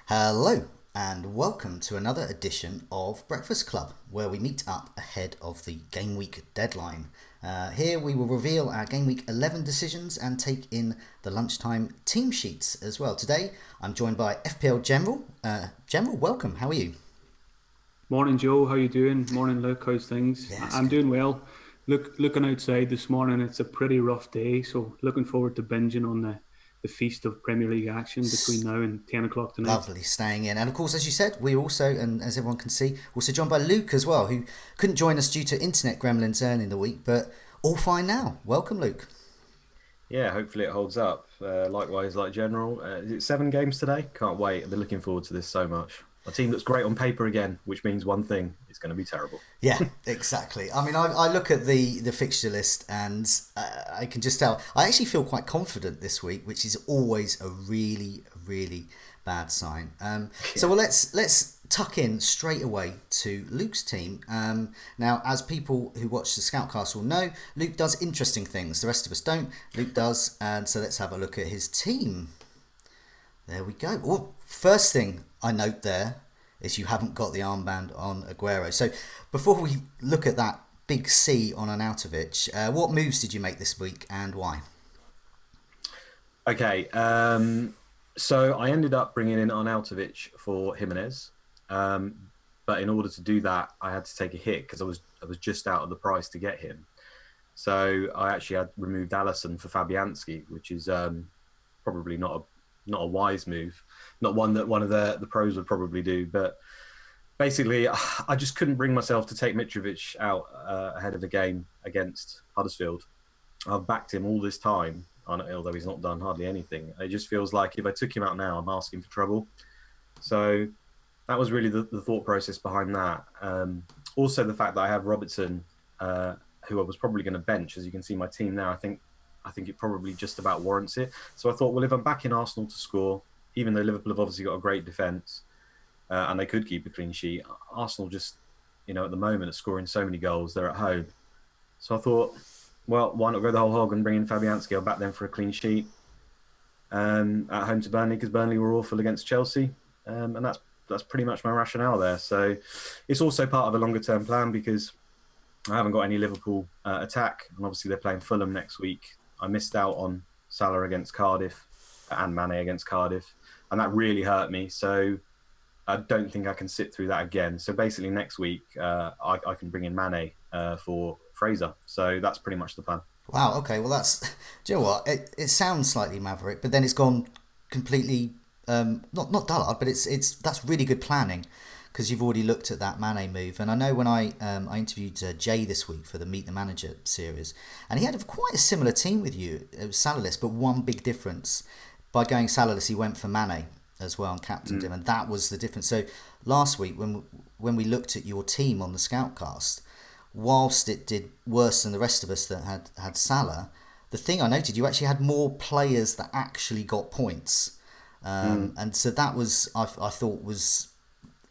Hello, and welcome to another edition of Breakfast Club, where we meet up ahead of the Game Week deadline. Here we will reveal our Game Week 11 decisions and take in the lunchtime team sheets as well. Today I'm joined by FPL General. General, welcome. How are you? Morning, Joe. How you doing? Morning, Luke. How's things? Yes, I'm good. doing well. Looking outside this morning, it's a pretty rough day. So looking forward to binging on the feast of Premier League action between now and 10 o'clock tonight. Lovely staying in. And of course, as you said, we also, and as everyone can see, also joined by Luke as well, who couldn't join us due to internet gremlins early in the week, but all fine now. Welcome, Luke. Yeah, hopefully it holds up. Likewise, like General. Is it 7 games today? Can't wait. I've been looking forward to this so much. My team looks great on paper again, which means one thing: it's going to be terrible. Yeah, exactly. I mean, I look at the fixture list and I can just tell. I actually feel quite confident this week, which is always a really bad sign. So Yeah. well, let's tuck in straight away to Luke's team. Now, as people who watch the Scoutcast will know, Luke does interesting things. The rest of us don't. Luke does, and so let's have a look at his team. There we go. Well, first thing I note there is you haven't got the armband on Aguero. So before we look at that big C on Arnautovic, what moves did you make this week and why? Okay. So I ended up bringing in Arnautovic for Jimenez, but in order to do that, I had to take a hit because I was just out of the price to get him. So I actually had removed Allison for Fabianski, which is probably not a wise move, not one that one of the pros would probably do. But basically, I just couldn't bring myself to take Mitrovic out ahead of the game against Huddersfield. I've backed him all this time, although he's not done hardly anything. It just feels like if I took him out now, I'm asking for trouble. So that was really the thought process behind that. Also, the fact that I have Robertson, who I was probably going to bench, as you can see my team now. I think it probably just about warrants it. So I thought, well, if I'm backing Arsenal to score, even though Liverpool have obviously got a great defence and they could keep a clean sheet, Arsenal just, at the moment are scoring so many goals. They're at home. So I thought, well, why not go the whole hog and bring in Fabianski? I'll back them for a clean sheet at home to Burnley because Burnley were awful against Chelsea. And that's pretty much my rationale there. So it's also part of a longer term plan because I haven't got any Liverpool attack, and obviously they're playing Fulham next week. I missed out on Salah against Cardiff and Mane against Cardiff, and that really hurt me. So I don't think I can sit through that again. So basically, next week I can bring in Mane for Fraser. So that's pretty much the plan. Wow. Okay. Well, that's. Do you know what? It sounds slightly maverick, but then it's gone completely. Not dullard, but it's that's really good planning because you've already looked at that Mane move. And I know when I interviewed Jay this week for the Meet the Manager series, and he had quite a similar team with you. It was Salahless, but one big difference. By going Salahless, he went for Mane as well and captained him, and that was the difference. So last week, when we looked at your team on the Scoutcast, whilst it did worse than the rest of us that had Salah, the thing I noted, you actually had more players that actually got points. Mm. And so that was, I thought, was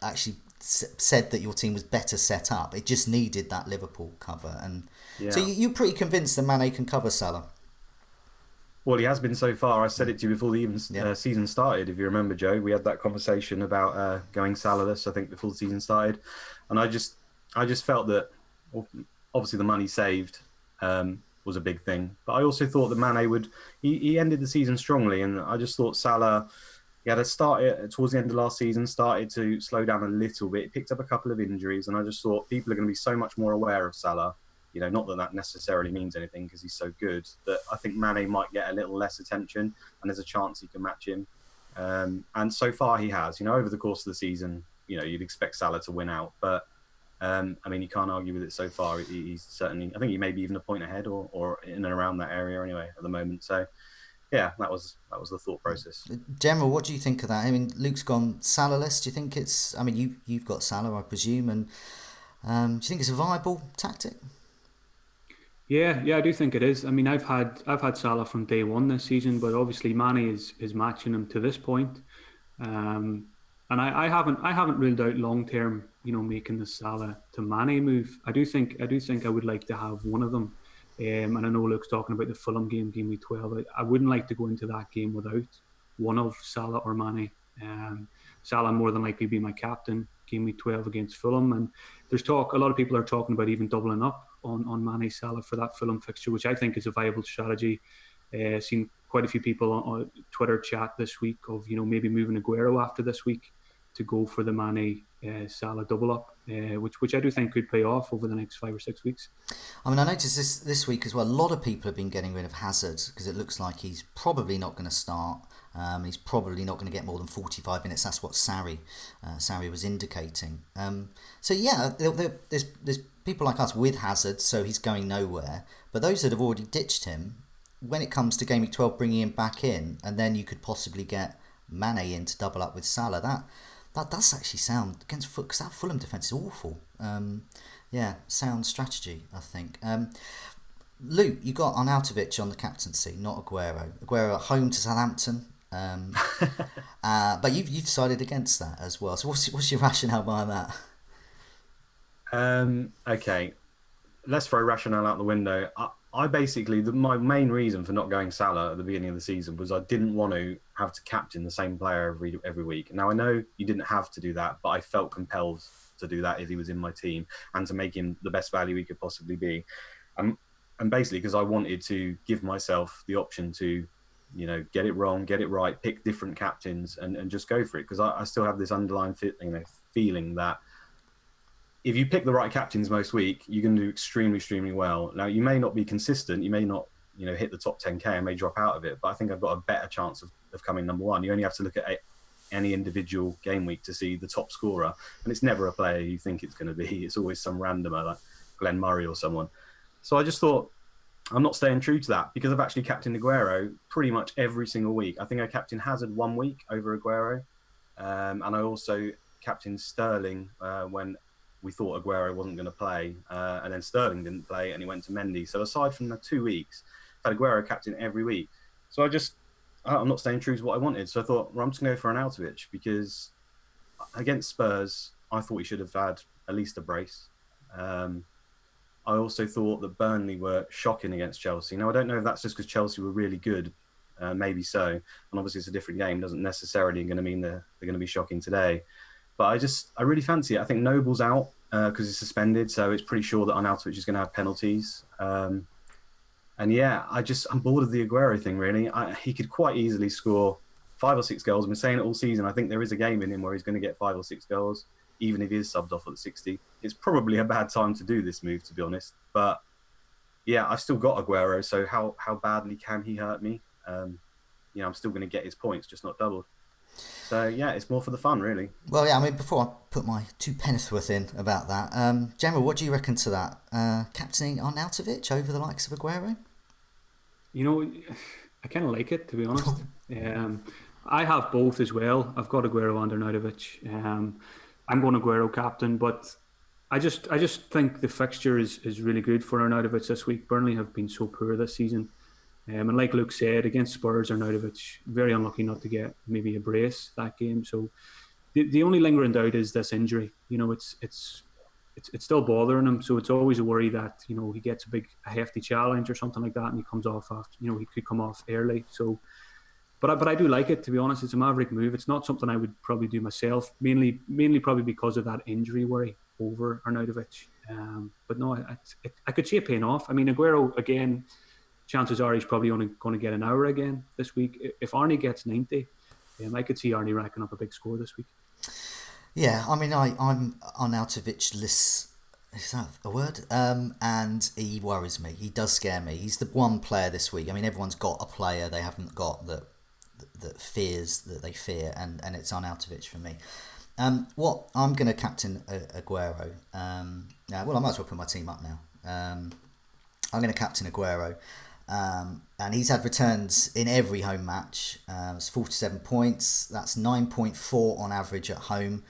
actually said that your team was better set up. It just needed that Liverpool cover, and so Yeah. you're pretty convinced that Mane can cover Salah. Well, he has been so far. I said it to you before the even Yeah, season started. If you remember, Joe, we had that conversation about going Salahless. I think before the season started, and I just felt that well, obviously the money saved was a big thing, but I also thought that Mane would. He ended the season strongly, and I just thought Salah. He had a start towards the end of last season, started to slow down a little bit, picked up a couple of injuries, and I just thought people are going to be so much more aware of Salah. Not that that necessarily means anything because he's so good, that I think Mane might get a little less attention, and there's a chance he can match him. And so far he has. Over the course of the season, you'd expect Salah to win out, but I mean, you can't argue with it so far. He's certainly, I think he may be even a point ahead or in and around that area anyway at the moment. So yeah, that was the thought process. General, what do you think of that? I mean, Luke's gone Salahless. Do you think it's? I mean, you've got Salah, I presume, and do you think it's a viable tactic? Yeah, I do think it is. I mean, I've had Salah from day one this season, but obviously Mane is matching him to this point. Um, and I haven't ruled out long term, making the Salah to Mane move. I do think I would like to have one of them. And I know Luke's talking about the Fulham game, game week 12. I wouldn't like to go into that game without one of Salah or Mane. Salah more than likely be my captain game week 12 against Fulham, and there's talk. A lot of people are talking about even doubling up on Mane Salah for that Fulham fixture, which I think is a viable strategy. Seen quite a few people on Twitter chat this week of maybe moving Aguero after this week to go for the Mane Salah double up, which I do think could pay off over the next 5 or 6 weeks. I mean, I noticed this week as well. A lot of people have been getting rid of Hazard because it looks like he's probably not going to start. He's probably not going to get more than 45 minutes. That's what Sarri was indicating. So yeah, there's people like us with Hazard, so he's going nowhere. But those that have already ditched him, when it comes to Game Week 12, bringing him back in, and then you could possibly get Mane in to double up with Salah. That does actually sound against Fulham, because that Fulham defence is awful. Sound strategy, I think. Luke, you got Arnautovic on the captaincy, not Aguero. Aguero at home to Southampton. But you've decided against that as well. So what's your rationale behind that? Okay, let's throw rationale out the window. I basically, my main reason for not going Salah at the beginning of the season was I didn't want to have to captain the same player every week. Now, I know you didn't have to do that, but I felt compelled to do that if he was in my team and to make him the best value he could possibly be. And basically because I wanted to give myself the option to, get it wrong, get it right, pick different captains and just go for it. Because I still have this underlying feeling that if you pick the right captains most week, you're going to do extremely, extremely well. Now, you may not be consistent. You may not, hit the top 10K and may drop out of it. But I think I've got a better chance of coming number one. You only have to look at any individual game week to see the top scorer. And it's never a player you think it's going to be. It's always some randomer like Glenn Murray or someone. So I just thought, I'm not staying true to that because I've actually captained Aguero pretty much every single week. I think I captained Hazard 1 week over Aguero. And I also captained Sterling when we thought Aguero wasn't going to play, and then Sterling didn't play, and he went to Mendy. So aside from the 2 weeks, I had Aguero captain every week. So I'm not staying true to what I wanted. So I thought, well, I'm just going to go for Arnautovic because against Spurs, I thought he should have had at least a brace. I also thought that Burnley were shocking against Chelsea. Now, I don't know if that's just because Chelsea were really good. Maybe so. And obviously it's a different game. Doesn't necessarily going to mean they're going to be shocking today. But I really fancy it. I think Noble's out because he's suspended, so it's pretty sure that Arnautovic is going to have penalties. I'm bored of the Aguero thing, really. He could quite easily score 5 or 6 goals. I've been saying it all season. I think there is a game in him where he's going to get 5 or 6 goals, even if he is subbed off at 60. It's probably a bad time to do this move, to be honest. But, yeah, I've still got Aguero, so how badly can he hurt me? I'm still going to get his points, just not doubled. So, yeah, it's more for the fun, really. Well, yeah, I mean, before I put my 2 penn'orth in about that, Gemma, what do you reckon to that? Captaining Arnautovic over the likes of Aguero? I kind of like it, to be honest. I have both as well. I've got Aguero and Arnautovic. I'm going Aguero captain, but I just think the fixture is really good for Arnautovic this week. Burnley have been so poor this season. And like Luke said, against Spurs, Arnautovic very unlucky not to get maybe a brace that game. So the only lingering doubt is this injury. It's still bothering him. So it's always a worry that he gets a hefty challenge or something like that, and he comes off after. He could come off early. So, but I do like it, to be honest. It's a maverick move. It's not something I would probably do myself. Mainly probably because of that injury worry over Arnautovic. But no, I could see it paying off. I mean, Aguero again. Chances are he's probably only going to get an hour again this week. If Arnie gets 90, I could see Arnie racking up a big score this week. Yeah, I mean, I'm Arnautovic-less. Is that a word? And he worries me. He does scare me. He's the one player this week. I mean, everyone's got a player they haven't got that fears that they fear, and it's Arnautovic for me. What I'm going to captain Aguero. Well, I might as well put my team up now. I'm going to captain Aguero. And he's had returns in every home match. It's 47 points. That's 9.4 on average at home.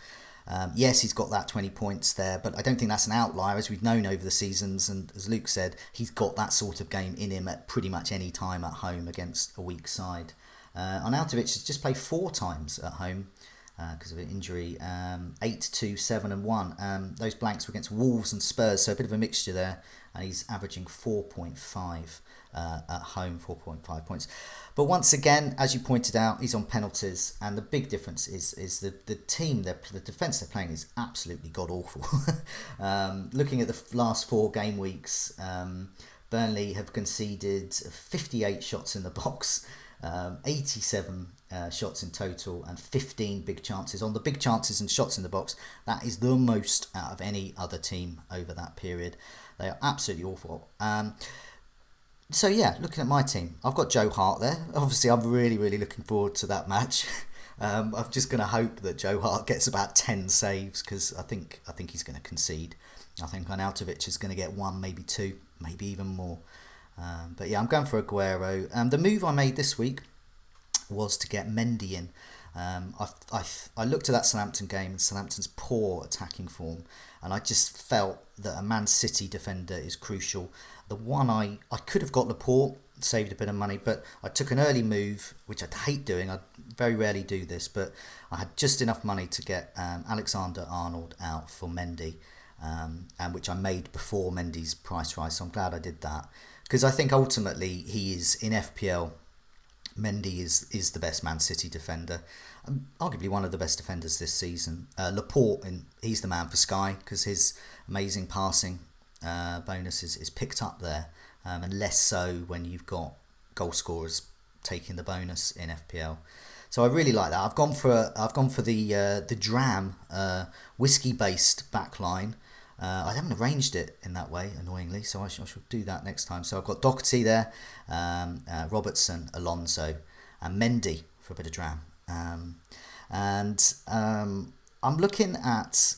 Yes, he's got that 20 points there, but I don't think that's an outlier, as we've known over the seasons. And as Luke said, he's got that sort of game in him at pretty much any time at home against a weak side. Arnautovic has just played 4 times at home, because of an injury. 8-2, 7-1. Those blanks were against Wolves and Spurs, so a bit of a mixture there. And he's averaging 4.5 at home, 4.5 points. But once again, as you pointed out, he's on penalties, and the big difference is the team, the defence they're playing is absolutely god awful. Looking at the last 4 game weeks, Burnley have conceded 58 shots in the box, 87 shots in total, and 15 big chances. On the big chances and shots in the box, that is the most out of any other team over that period. They are absolutely awful. So yeah, looking at my team, I've got Joe Hart there. Obviously, I'm really looking forward to that match. I'm just going to hope that Joe Hart gets about 10 saves, because I think he's going to concede. I think Arnautovic is going to get 1, maybe 2, maybe even more. But yeah, I'm going for Aguero. The move I made this week was to get Mendy in. I looked at that Southampton game and Southampton's poor attacking form, and I just felt that a Man City defender is crucial. The one I could have got Laporte, saved a bit of money, but I took an early move, which I hate doing. I very rarely do this, but I had just enough money to get Alexander-Arnold out for Mendy, and which I made before Mendy's price rise, so I'm glad I did that, because I think ultimately he is, in FPL, Mendy is the best Man City defender, arguably one of the best defenders this season. Laporte, he's the man for Sky, because his amazing passing bonus is picked up there, and less so when you've got goal scorers taking the bonus in FPL. So I really like that. I've gone for the Dram whiskey based backline. I haven't arranged it in that way, annoyingly, so I shall do that next time. So I've got Doherty there, Robertson, Alonso, and Mendy for a bit of Dram. I'm looking at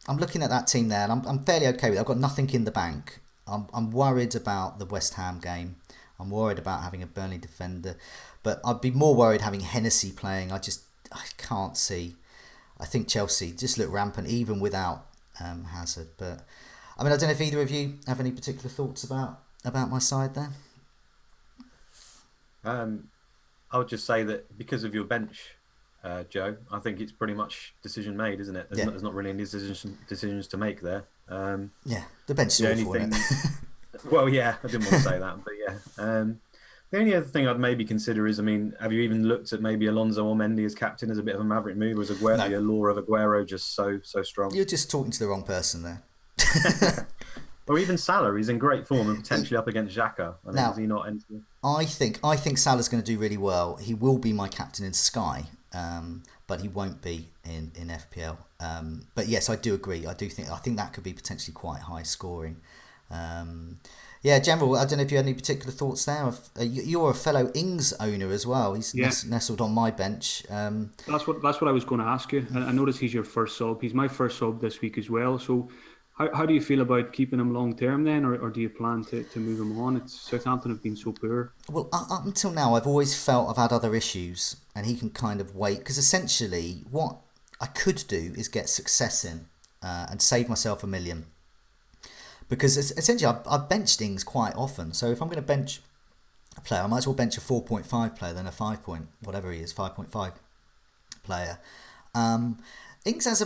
that team there, and I'm fairly okay with it. I've got nothing in the bank. I'm worried about the West Ham game. I'm worried about having a Burnley defender, but I'd be more worried having Hennessy playing. I can't see. I think Chelsea just look rampant even without Hazard. But I mean, I don't know if either of you have any particular thoughts about my side there. I would just say that because of your bench, Joe, I think it's pretty much decision made, isn't it? There's not really any decisions to make there. The bench is awful, isn't it? Well, yeah, I didn't want to say that, but yeah. The only other thing I'd maybe consider is, I mean, have you even looked at maybe Alonso or Mendy as captain as a bit of a maverick move, or is Aguero, the allure of Aguero just so strong? You're just talking to the wrong person there. Or even Salah, he's in great form and potentially up against Xhaka. Now, is he not entering? I think Salah's going to do really well. He will be my captain in Sky, but he won't be in FPL. But yes, I do agree. I think that could be potentially quite high scoring. General, I don't know if you had any particular thoughts there. You're a fellow Ings owner as well. He's nestled on my bench. That's what I was going to ask you. I noticed he's your first sub. He's my first sub this week as well. So how do you feel about keeping him long term then, or do you plan to move him on? Southampton have been so poor. Well, up until now, I've always felt I've had other issues, and he can kind of wait, because essentially what I could do is get success in and save myself $1 million. Because essentially I've benched Ings quite often. So if I'm going to bench a player, I might as well bench a 4.5 player than a 5.5 player. Ings has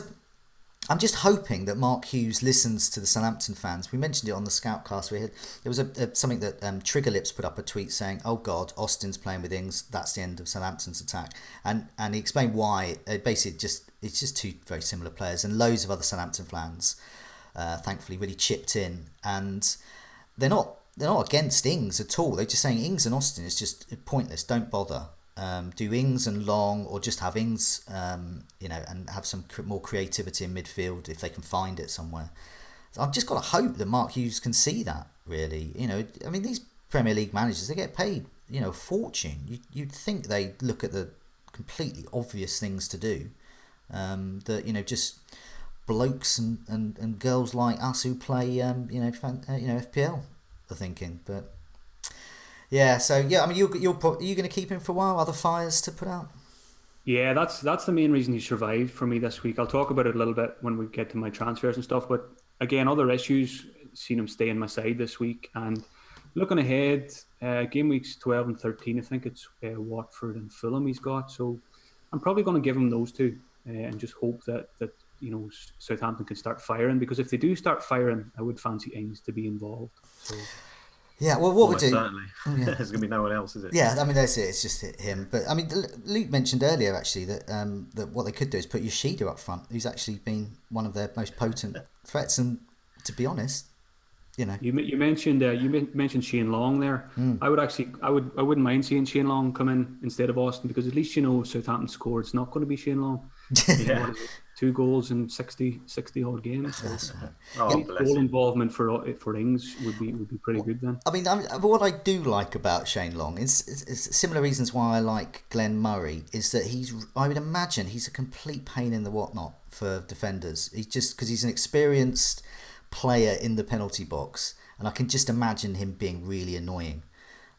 I'm just hoping that Mark Hughes listens to the Southampton fans. We mentioned it on the Scoutcast. There was something that Trigger Lips put up a tweet saying, "Oh God, Austin's playing with Ings. That's the end of Southampton's attack." And he explained why. Basically, it's just two very similar players, and loads of other Southampton fans, thankfully, really chipped in. And they're not against Ings at all. They're just saying Ings and Austin is just pointless. Don't bother. Do Ings and Long, or just have Ings, and have some more creativity in midfield if they can find it somewhere. So I've just got to hope that Mark Hughes can see that, really. I mean, these Premier League managers, they get paid, a fortune. You'd think they look at the completely obvious things to do, that, just blokes and girls like us who play, FPL are thinking, but... Yeah, so I mean, are you going to keep him for a while? Other fires to put out? Yeah, that's the main reason he survived for me this week. I'll talk about it a little bit when we get to my transfers and stuff. But again, other issues, seen him stay in my side this week. And looking ahead, game weeks 12 and 13, I think it's Watford and Fulham he's got. So I'm probably going to give him those two and just hope that Southampton can start firing, because if they do start firing, I would fancy Ings to be involved. So Yeah, well, what we almost do? certainly. Oh, yeah. There's going to be no one else, is it? Yeah, I mean that's it. It's just him. But I mean, Luke mentioned earlier actually that what they could do is put Yoshida up front, who's actually been one of their most potent threats. And to be honest, you mentioned Shane Long there. I wouldn't mind seeing Shane Long come in instead of Austin, because at least Southampton score. It's not going to be Shane Long. Yeah. What is it? 2 goals in 60 odd games. So That's right. Oh, bless goal him. involvement for Ings would be pretty good then. I mean, but what I do like about Shane Long is similar reasons why I like Glenn Murray is that I would imagine he's a complete pain in the whatnot for defenders. He's just because he's an experienced player in the penalty box, and I can just imagine him being really annoying.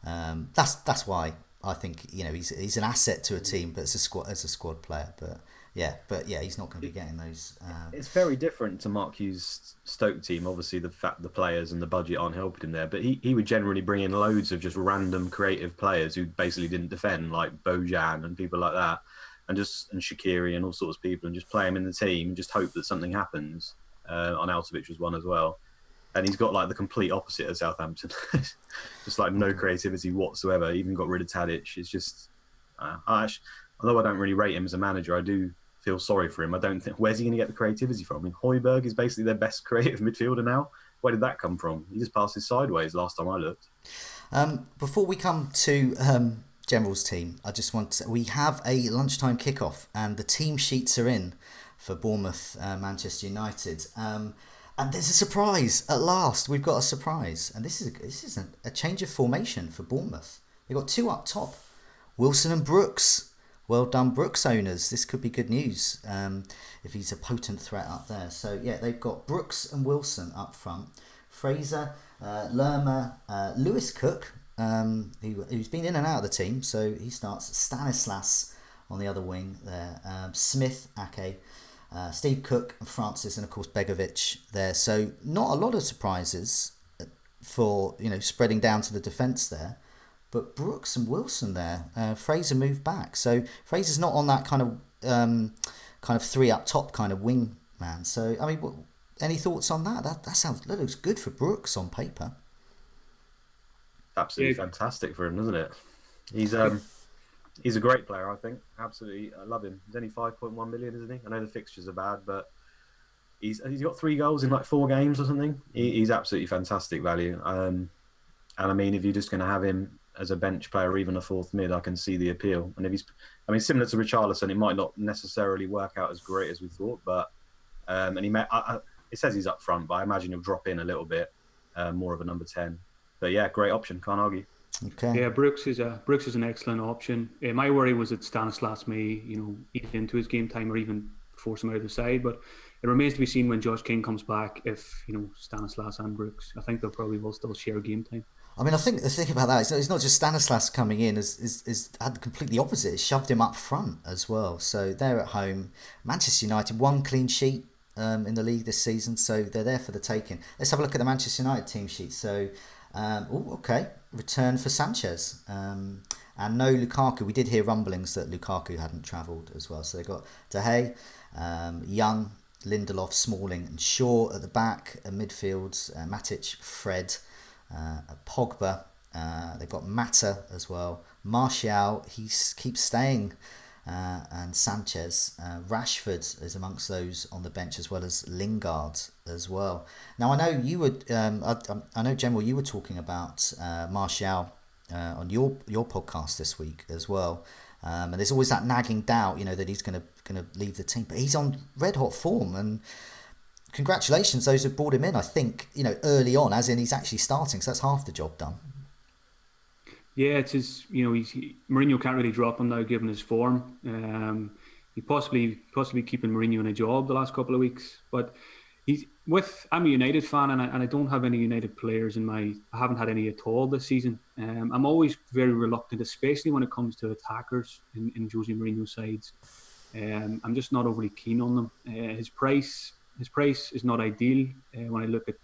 That's why I think he's an asset to a team, but as a squad player. But yeah, he's not going to be getting those. It's very different to Mark Hughes' Stoke team. Obviously, the players and the budget aren't helping him there, but he would generally bring in loads of just random creative players who basically didn't defend, like Bojan and people like that, and Shaqiri and all sorts of people, and just play him in the team, just hope that something happens. Arnautovic was one as well, and he's got like the complete opposite of Southampton, just like no creativity whatsoever. Even got rid of Tadic. It's just, although I don't really rate him as a manager, I do feel sorry for him. I don't think, where's he going to get the creativity from? I mean, Højbjerg is basically their best creative midfielder now. Where did that come from? He just passes sideways last time I looked. Before we come to General's team, I just want to, we have a lunchtime kickoff, and the team sheets are in for Bournemouth, Manchester United. And there's a surprise at last. We've got a surprise, and this is a change of formation for Bournemouth. They've got 2 up top, Wilson and Brooks. Well done, Brooks owners. This could be good news if he's a potent threat up there. So yeah, they've got Brooks and Wilson up front. Fraser, Lerma, Lewis Cook, who's been in and out of the team, so he starts. Stanislas on the other wing there. Smith, Ake, Steve Cook, and Francis, and of course Begovic there. So not a lot of surprises for spreading down to the defence there. But Brooks and Wilson there, Fraser moved back, so Fraser's not on that kind of 3 up top kind of wing man. So I mean, any thoughts on that? That looks good for Brooks on paper. Absolutely fantastic for him, doesn't it? He's a great player, I think. Absolutely, I love him. He's only 5.1 million, isn't he? I know the fixtures are bad, but he's got 3 goals in like 4 games or something. He's absolutely fantastic value. And I mean, if you're just going to have him as a bench player or even a 4th mid, I can see the appeal. And if similar to Richarlison, it might not necessarily work out as great as we thought, but it says he's up front, but I imagine he'll drop in a little bit, more of a number 10. But yeah, great option, can't argue. Okay. Yeah, Brooks is an excellent option. My worry was that Stanislas may eat into his game time or even force him out of the side, but it remains to be seen when Josh King comes back if Stanislas and Brooks. I think they'll probably will still share game time. I mean, I think the thing about that is it's not just Stanislas coming in is had completely opposite. It shoved him up front as well. So they're at home. Manchester United 1 clean sheet in the league this season, so they're there for the taking. Let's have a look at the Manchester United team sheet. So, return for Sanchez and no Lukaku. We did hear rumblings that Lukaku hadn't travelled as well. So they got De Gea, Young, Lindelof, Smalling, and Shaw at the back. Midfields, Matic, Fred. Pogba, they've got Mata as well. Martial, he keeps staying, and Sanchez. Rashford is amongst those on the bench, as well as Lingard as well. Now I know you would. I know General, you were talking about Martial on your podcast this week as well. And there's always that nagging doubt, that he's going to leave the team, but he's on red hot form and. Congratulations, those who brought him in. I think early on, as in he's actually starting, so that's half the job done. Yeah, it's his. Mourinho can't really drop him now, given his form. He possibly keeping Mourinho in a job the last couple of weeks, but I'm a United fan, and I don't have any United players I haven't had any at all this season. I'm always very reluctant, especially when it comes to attackers in Jose Mourinho's sides. I'm just not overly keen on them. His price is not ideal. When I look at,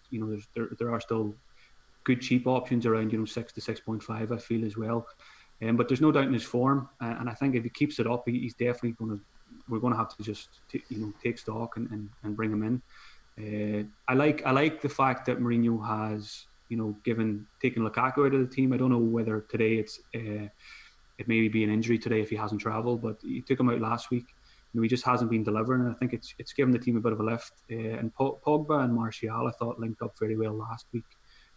there are still good cheap options around, 6 to 6.5, I feel as well. But there's no doubt in his form, and I think if he keeps it up, he's definitely we're going to have to just take stock and bring him in. I like the fact that Mourinho has taken Lukaku out of the team. I don't know whether today it may be an injury today if he hasn't travelled, but he took him out last week. He just hasn't been delivering, and I think it's given the team a bit of a lift. And Pogba and Martial, I thought, linked up very well last week.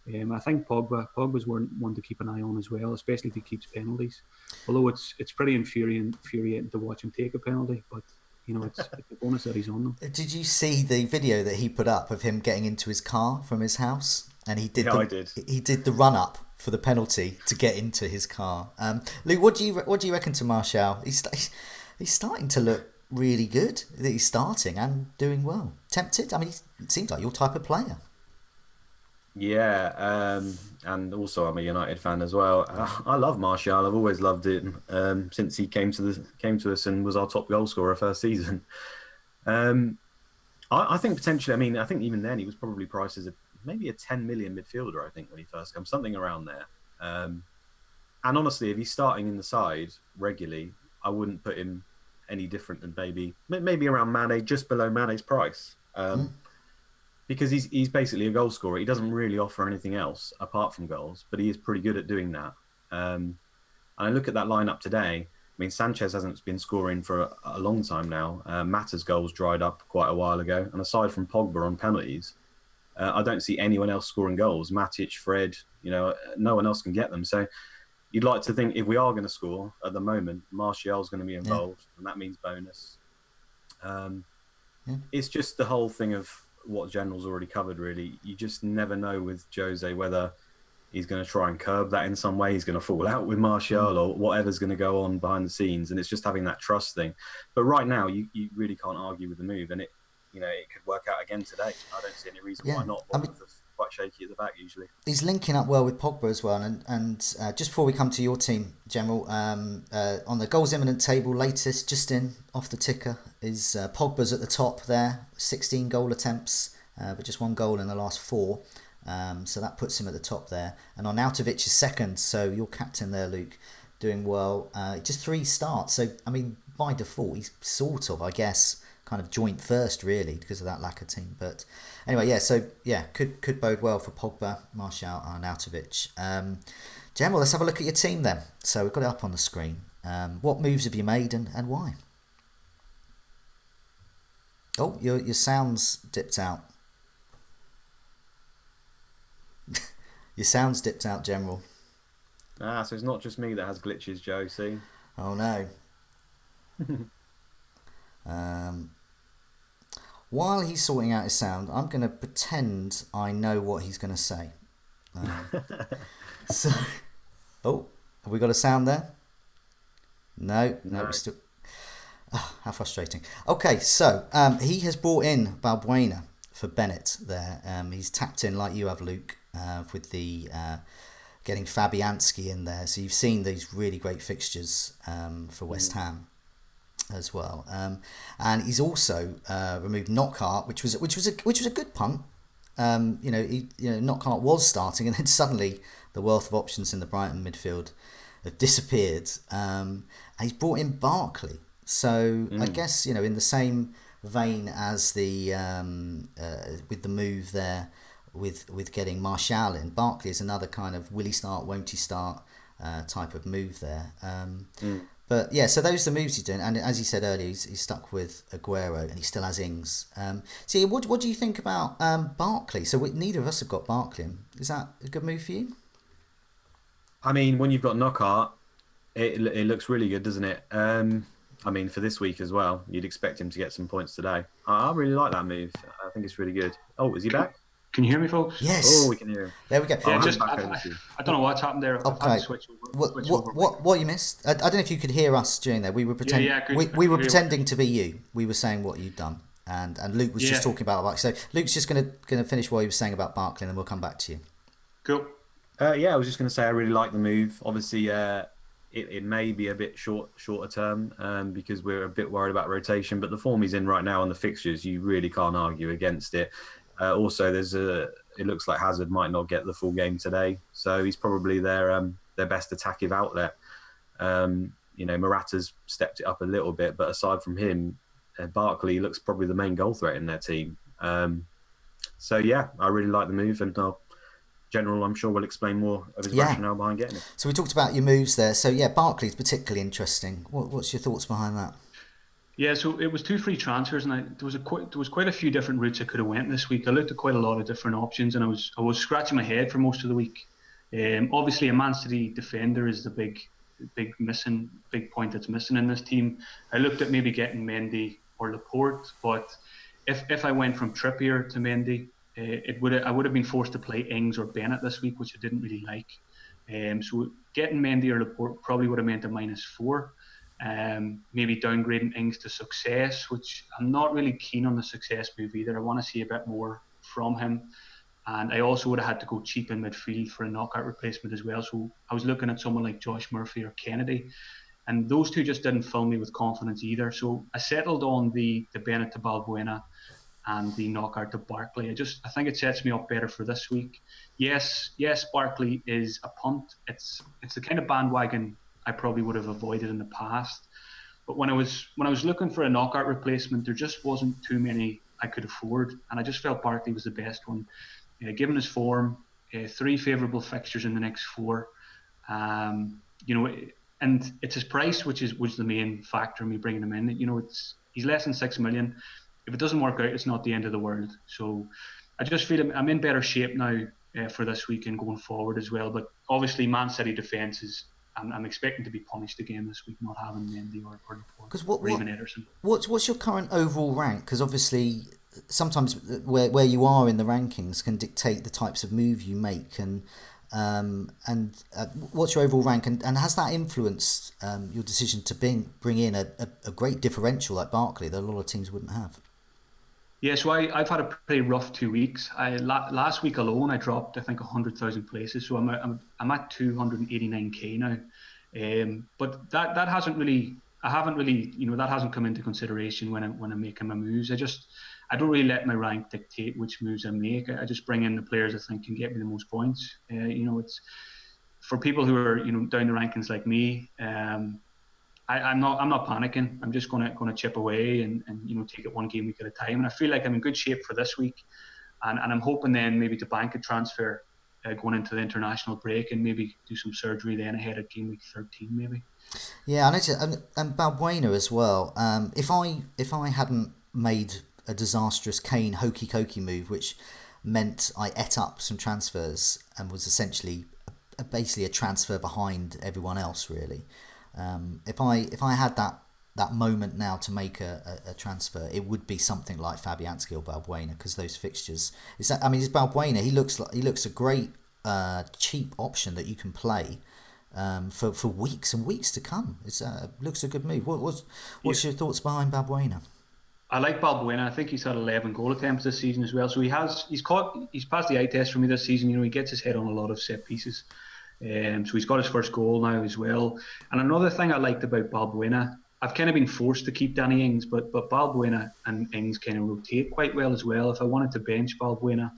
I think Pogba's one to keep an eye on as well, especially if he keeps penalties. Although it's pretty infuriating to watch him take a penalty, but it's a bonus that he's on them. Did you see the video that he put up of him getting into his car from his house? And he did. I did. He did the run up for the penalty to get into his car. Luke, what do you reckon to Martial? He's starting to look really good. He's starting and doing well. Tempted? I mean, it seems like your type of player. Yeah, and also I'm a United fan as well. I love Martial. I've always loved him since he came to us and was our top goal scorer first season. I think potentially. I mean, I think even then he was probably priced as maybe a 10 million midfielder. I think when he first came, something around there. And honestly, if he's starting in the side regularly, I wouldn't put him any different than maybe around Mane, just below Mane's price. Because he's basically a goal scorer. He doesn't really offer anything else apart from goals, but he is pretty good at doing that. And I look at that lineup today. I mean, Sanchez hasn't been scoring for a long time now. Mata's goals dried up quite a while ago. And aside from Pogba on penalties, I don't see anyone else scoring goals. Matic, Fred, no one else can get them. So you'd like to think if we are going to score at the moment, Martial's going to be involved, and that means bonus. It's just the whole thing of what General's already covered, really. You just never know with Jose whether he's going to try and curb that in some way. He's going to fall out with Martial or whatever's going to go on behind the scenes. And it's just having that trust thing. But right now, you really can't argue with the move. And it could work out again today. I don't see any reason why not. Quite shaky at the back usually. He's linking up well with Pogba as well. And just before we come to your team, General, on the goals imminent table, latest just in off the ticker is Pogba's at the top there, 16 goal attempts, but just 1 goal in the last 4. So that puts him at the top there. And Arnautovic is second. So your captain there, Luke, doing well. Just 3 starts. So I mean, by default, he's sort of, I guess, kind of joint first really because of that lack of team. But anyway, could bode well for Pogba, Martial, and Arnautovic. General, let's have a look at your team then. So we've got it up on the screen. What moves have you made and why? Oh, your sound's dipped out. Your sound's dipped out, General. So it's not just me that has glitches, Joe, see? Oh no. While he's sorting out his sound, I'm going to pretend I know what he's going to say. Have we got a sound there? No. We're still. Oh, how frustrating. Okay, so he has brought in Balbuena for Bennett there. He's tapped in like you have, Luke, with the getting Fabianski in there. So you've seen these really great fixtures for West Ham as well, and he's also removed Knockhart, which was a good punt. Knockhart was starting, and then suddenly the wealth of options in the Brighton midfield have disappeared. And he's brought in Barkley, so I guess in the same vein as the with the move there with getting Martial in, Barkley is another kind of will he start, won't he start type of move there. But yeah, so those are the moves he's doing, and as you said earlier, he's stuck with Aguero, and he still has Ings. So what do you think about Barkley? So neither of us have got Barkley. Is that a good move for you? I mean, when you've got Knockhart, it looks really good, doesn't it? I mean, for this week as well, you'd expect him to get some points today. I really like that move. I think it's really good. Oh, is he back? Can you hear me, folks? Yes. Oh, we can hear him. There we go. Yeah, I don't know what's happened there. Okay. What you missed? I don't know if you could hear us during there. We were pretending. We were pretending to be you. We were saying what you'd done, and Luke was just talking about Barkley. So Luke's just gonna finish what he was saying about Barkley, and then we'll come back to you. Cool. I was just going to say I really like the move. Obviously, it may be a bit shorter term because we're a bit worried about rotation, but the form he's in right now on the fixtures, you really can't argue against it. Also, it looks like Hazard might not get the full game today, so he's probably their best attacking outlet. Morata's stepped it up a little bit, but aside from him, Barkley looks probably the main goal threat in their team. So yeah, I really like the move, and General, I'm sure, will explain more of his rationale behind getting it. So we talked about your moves there. So yeah, Barkley's particularly interesting. What's your thoughts behind that? Yeah, so it was 2 free transfers, and there was quite a few different routes I could have went this week. I looked at quite a lot of different options, and I was scratching my head for most of the week. Obviously, a Man City defender is the big point that's missing in this team. I looked at maybe getting Mendy or Laporte, but if I went from Trippier to Mendy, I would have been forced to play Ings or Bennett this week, which I didn't really like. So getting Mendy or Laporte probably would have meant a -4. Maybe downgrading Ings to success, which I'm not really keen on the success move either. I want to see a bit more from him. And I also would have had to go cheap in midfield for a knockout replacement as well. So I was looking at someone like Josh Murphy or Kennedy. And those two just didn't fill me with confidence either. So I settled on the Bennett to Balbuena and the knockout to Barkley. I think it sets me up better for this week. Yes, Barkley is a punt. It's the kind of bandwagon I probably would have avoided in the past. But when I was looking for a knockout replacement, there just wasn't too many I could afford, and I just felt Barkley was the best one. Given his form, 3 favourable fixtures in the next 4, and it's his price which was the main factor in me bringing him in. He's less than 6 million. If it doesn't work out, it's not the end of the world. So I just feel I'm in better shape now for this week and going forward as well. But obviously, Man City defence is. I'm expecting to be punished again this week, not having Mendy or Laporte or even Ederson. What's your current overall rank? Because obviously, sometimes where you are in the rankings can dictate the types of move you make, and what's your overall rank, and has that influenced your decision to bring in a great differential like Barkley that a lot of teams wouldn't have? Yeah, so I've had a pretty rough 2 weeks. Last week alone I dropped I think 100,000 places, so I'm at 289k now. But that hasn't really that hasn't come into consideration when I'm making my moves. I don't really let my rank dictate which moves I make. I just bring in the players I think can get me the most points. It's for people who are down the rankings like me. I'm not panicking. I'm just gonna chip away and take it one game week at a time. And I feel like I'm in good shape for this week, and I'm hoping then maybe to bank a transfer going into the international break and maybe do some surgery then ahead of game week 13 maybe. Yeah, I noticed, and Balbuena as well. If I hadn't made a disastrous Kane hokey cokey move, which meant I ate up some transfers and was essentially basically a transfer behind everyone else really. If I had that moment now to make a transfer, it would be something like Fabianski or Balbuena, because those fixtures. It's Balbuena. He looks a great cheap option that you can play for weeks and weeks to come. It looks a good move. What's your thoughts behind Balbuena? I like Balbuena. I think he's had 11 goal attempts this season as well. So he's passed the eye test for me this season. He gets his head on a lot of set pieces. So he's got his first goal now as well. And another thing I liked about Balbuena, I've kind of been forced to keep Danny Ings, but Balbuena and Ings kind of rotate quite well as well. If I wanted to bench Balbuena,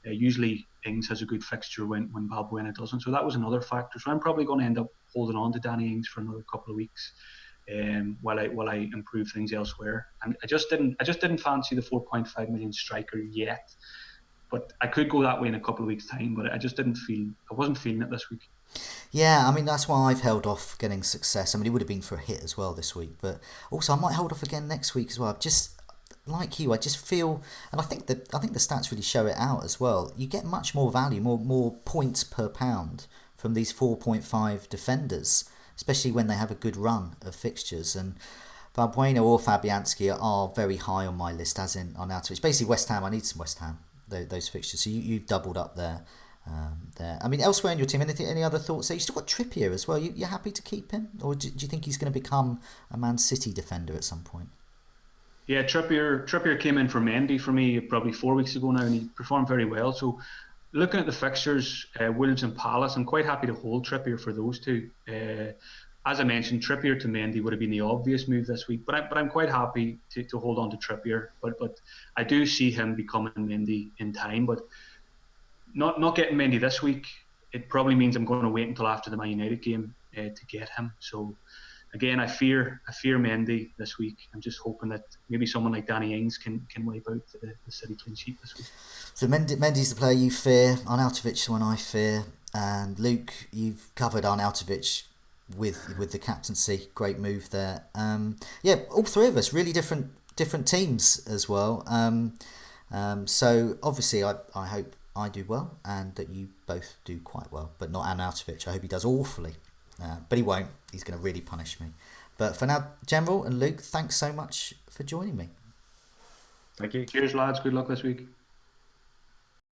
usually Ings has a good fixture when Balbuena doesn't. So that was another factor. So I'm probably going to end up holding on to Danny Ings for another couple of weeks while I improve things elsewhere. And I just didn't fancy the 4.5 million striker yet. But I could go that way in a couple of weeks' time, but I wasn't feeling it this week. Yeah, I mean, that's why I've held off getting success. I mean, it would have been for a hit as well this week, but also I might hold off again next week as well. Just like you, I just feel, and I think the stats really show it out as well. You get much more value, more points per pound from these 4.5 defenders, especially when they have a good run of fixtures. And Balbuena or Fabianski are very high on my list, as in on out. It's basically West Ham. I need some West Ham. Those fixtures, so you've doubled up there. I mean, elsewhere in your team, any other thoughts? So you still got Trippier as well. You're happy to keep him, or do you think he's going to become a Man City defender at some point? Yeah, Trippier came in for Mendy for me probably 4 weeks ago now, and he performed very well. So looking at the fixtures, Wolves and Palace, I'm quite happy to hold Trippier for those two. As I mentioned, Trippier to Mendy would have been the obvious move this week, but I'm quite happy to hold on to Trippier. But I do see him becoming Mendy in time. But not getting Mendy this week, it probably means I'm going to wait until after the Man United game to get him. So again, I fear Mendy this week. I'm just hoping that maybe someone like Danny Ings can wipe out the City clean sheet this week. So Mendy's the player you fear, Arnautovic the one I fear, and Luke, you've covered Arnautovic with the captaincy. Great move there. All three of us really different teams as well. So obviously I hope I do well and that you both do quite well, but not Arnautovic. I hope he does awfully, but he won't. He's going to really punish me. But for now, General and Luke, thanks so much for joining me. Thank you. Cheers, lads. Good luck this week.